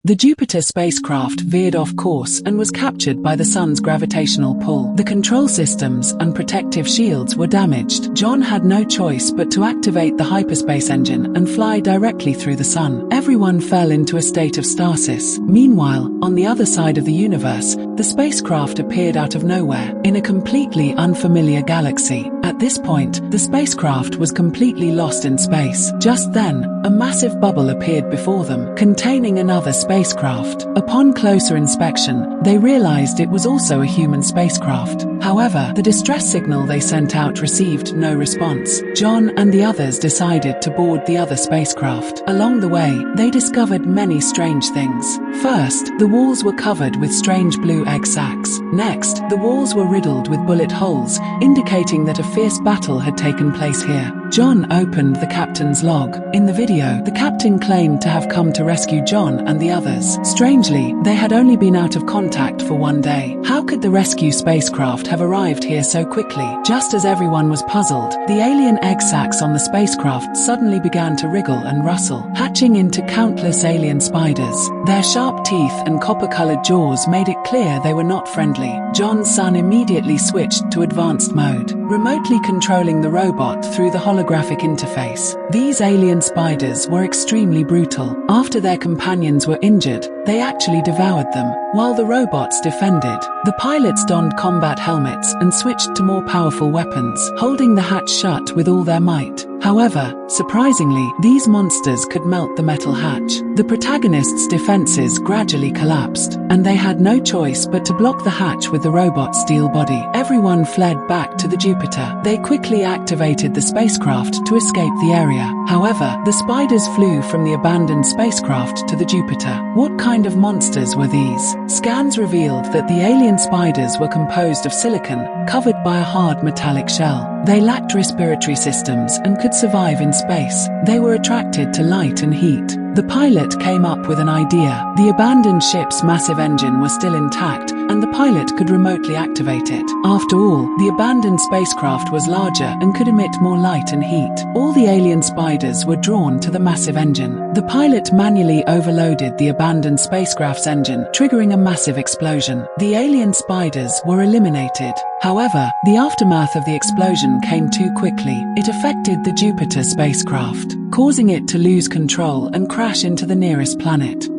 The Jupiter spacecraft veered off course and was captured by the sun's gravitational pull. The control systems and protective shields were damaged. John had no choice but to activate the hyperspace engine and fly directly through the sun. Everyone fell into a state of stasis. Meanwhile, on the other side of the universe, the spacecraft appeared out of nowhere, in a completely unfamiliar galaxy. At this point, the spacecraft was completely lost in space. Just then, a massive bubble appeared before them, containing another spacecraft. Upon closer inspection, they realized it was also a human spacecraft. However, the distress signal they sent out received no response. John and the others decided to board the other spacecraft. Along the way, they discovered many strange things. First, the walls were covered with strange blue egg sacs. Next, the walls were riddled with bullet holes, indicating that a fierce battle had taken place here. John opened the captain's log. In the video, the captain claimed to have come to rescue John and the others. Strangely, they had only been out of contact for 1 day. How could the rescue spacecraft have arrived here so quickly? Just as everyone was puzzled, the alien egg sacs on the spacecraft suddenly began to wriggle and rustle, hatching into countless alien spiders. Their sharp teeth and copper-colored jaws made it clear they were not friendly. John's son immediately switched to advanced mode, remotely controlling the robot through the holographic interface. These alien spiders were extremely brutal. After their companions were injured, they actually devoured them, while the robots defended. The pilots donned combat helmets and switched to more powerful weapons, holding the hatch shut with all their might. However, surprisingly, these monsters could melt the metal hatch. The protagonists' defenses gradually collapsed, and they had no choice but to block the hatch with the robot's steel body. Everyone fled back to the Jupiter. They quickly activated the spacecraft to escape the area. However, the spiders flew from the abandoned spacecraft to the Jupiter. What kind of monsters were these? Scans revealed that the alien spiders were composed of silicon, covered by a hard metallic shell. They lacked respiratory systems and could survive in space. They were attracted to light and heat. The pilot came up with an idea. The abandoned ship's massive engine was still intact, and the pilot could remotely activate it. After all, the abandoned spacecraft was larger and could emit more light and heat. All the alien spiders were drawn to the massive engine. The pilot manually overloaded the abandoned spacecraft's engine, triggering a massive explosion. The alien spiders were eliminated. However, the aftermath of the explosion came too quickly. It affected the Jupiter spacecraft, causing it to lose control and crash into the nearest planet.